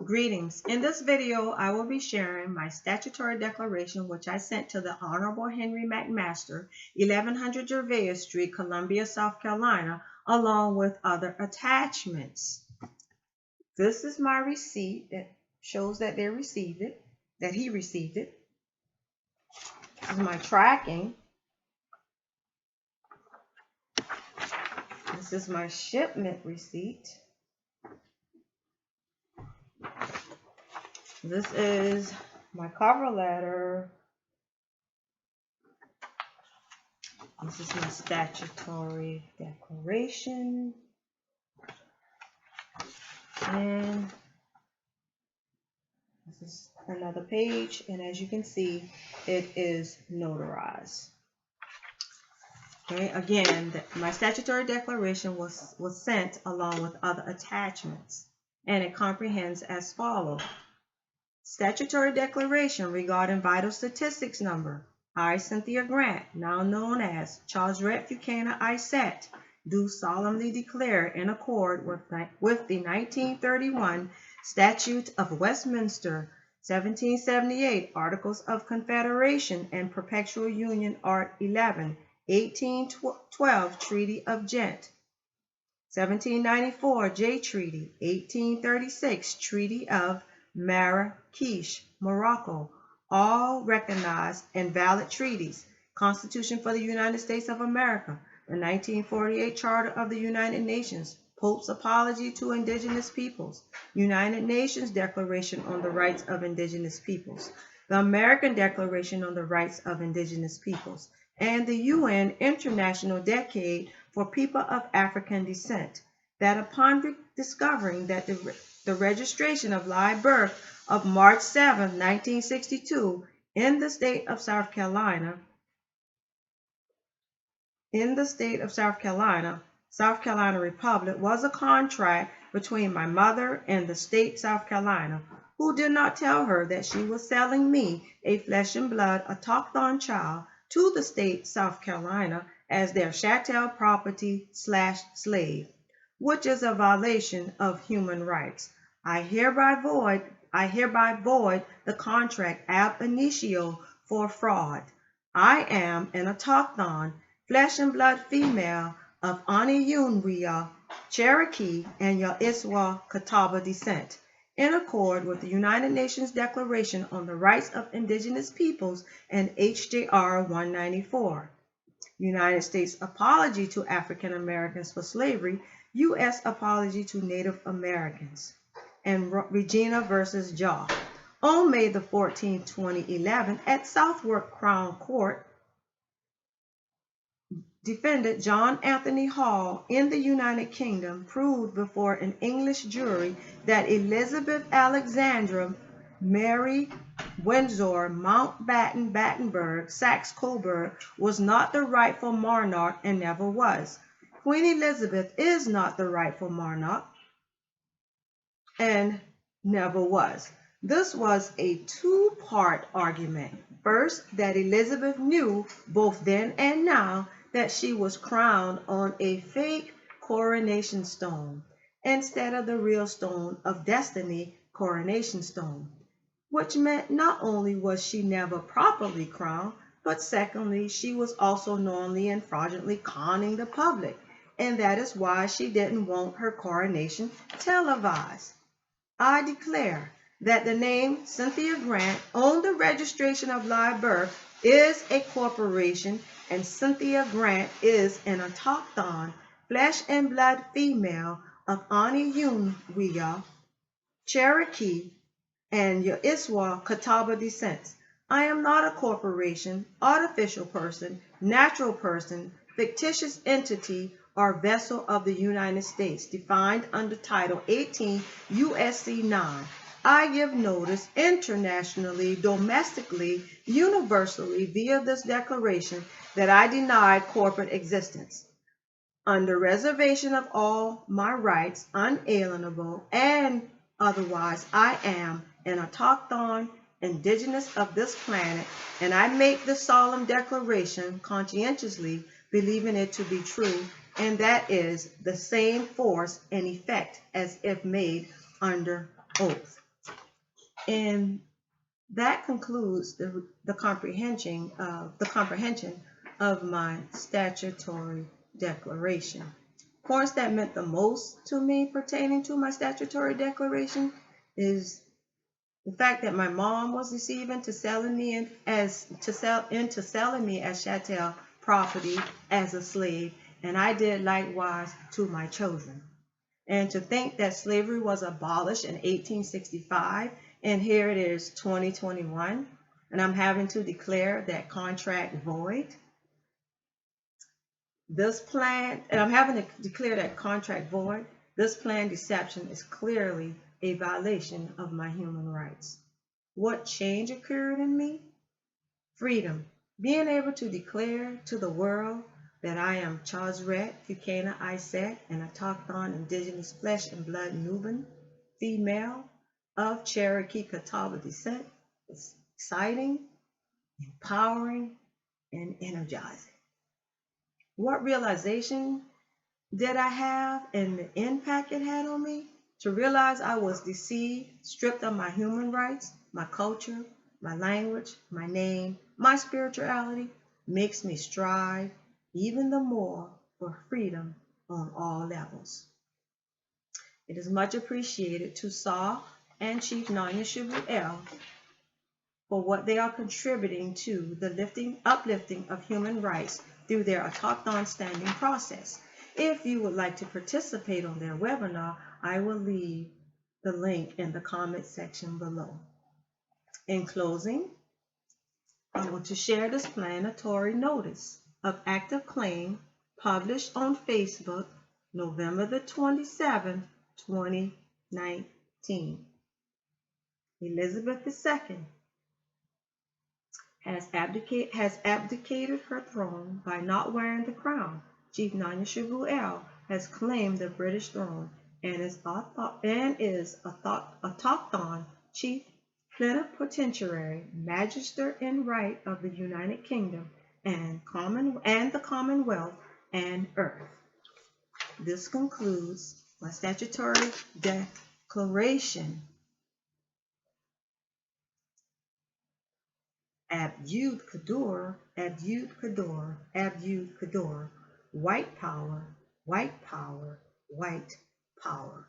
Greetings. In this video, I will be sharing my statutory declaration, which I sent to the Honorable Henry McMaster, 1100 Gervais Street, Columbia, South Carolina, along with other attachments. This is my receipt that shows that they received it, that he received it. This is my tracking. This is my shipment receipt. This is my cover letter. This is my statutory declaration. And this is another page. And as you can see, it is notarized. Okay, again, my statutory declaration was sent along with other attachments. And it comprehends as follows. Statutory declaration regarding vital statistics number. I, Cynthia Grant, now known as Tauwieret Sa-Auset, do solemnly declare in accord with the 1931 Statute of Westminster, 1778, Articles of Confederation and Perpetual Union, Art 11, 1812, Treaty of Ghent, 1794, J Treaty, 1836, Treaty of Marrakech, Morocco, all recognized and valid treaties, Constitution for the United States of America, the 1948 Charter of the United Nations, Pope's Apology to Indigenous Peoples, United Nations Declaration on the Rights of Indigenous Peoples, the American Declaration on the Rights of Indigenous Peoples, and the UN International Decade for People of African Descent, that upon discovering that the registration of live birth of March 7, 1962, in the state of South Carolina, South Carolina Republic, was a contract between my mother and the state South Carolina, who did not tell her that she was selling me, a flesh and blood autochthon child, to the state South Carolina as their chattel property / slave, which is a violation of human rights. I hereby void the contract ab initio for fraud. I am an autochthon, flesh and blood female of Aniunwia, Cherokee, and Yaiswa Catawba descent, in accord with the United Nations Declaration on the Rights of Indigenous Peoples and HJR 194. United States Apology to African Americans for Slavery, U.S. Apology to Native Americans, and Regina versus Jaw. On May the 14th, 2011, at Southwark Crown Court, defendant John Anthony Hall in the United Kingdom proved before an English jury that Elizabeth Alexandra Mary Windsor Mountbatten Battenberg Saxe-Coburg was not the rightful monarch and never was. Queen Elizabeth is not the rightful monarch and never was. This was a two-part argument. First, that Elizabeth knew both then and now that she was crowned on a fake coronation stone instead of the real stone of destiny, coronation stone, which meant not only was she never properly crowned, but secondly, she was also knowingly and fraudulently conning the public, and that is why she didn't want her coronation televised. I declare that the name Cynthia Grant on the registration of live birth is a corporation, and Cynthia Grant is an autochthon, flesh and blood female of Aniunwia, Cherokee, and Yaiswa Catawba descent. I am not a corporation, artificial person, natural person, fictitious entity, or vessel of the United States, defined under Title 18 U.S.C. 9. I give notice internationally, domestically, universally via this declaration that I deny corporate existence. Under reservation of all my rights, unalienable and otherwise, I am an autochthon, indigenous of this planet, and I make this solemn declaration conscientiously, believing it to be true, and that is the same force and effect as if made under oath. And that concludes the comprehension of my statutory declaration. Of course, that meant the most to me pertaining to my statutory declaration is the fact that my mom was deceived into selling me as chattel property as a slave, and I did likewise to my children. And to think that slavery was abolished in 1865, and here it is 2021, and I'm having to declare that contract void. This plan, and I'm having to declare that contract void. This planned deception is clearly a violation of my human rights. What change occurred in me? Freedom. Being able to declare to the world that I am Tauwieret, Sa-Auset, an autochthon indigenous flesh and blood Nubian female of Cherokee Catawba descent is exciting, empowering, and energizing. What realization did I have and the impact it had on me? To realize I was deceived, stripped of my human rights, my culture, my language, my name, my spirituality, makes me strive even the more for freedom on all levels. It is much appreciated to Sa and Chief Nanya Shubuel for what they are contributing to the uplifting of human rights through their autochthon standing process. If you would like to participate on their webinar, I will leave the link in the comment section below. In closing, I want to share this explanatory notice of active claim published on Facebook November the 27th, 2019. Elizabeth II has abdicated her throne by not wearing the crown. Chief Nanya Shubuel has claimed the British throne and is autochthon chief plenipotentiary magister in right of the United Kingdom and the Commonwealth and Earth. This concludes my statutory declaration. Abud Kador, Abud Kador, Abud Kador. White power, white power, white power.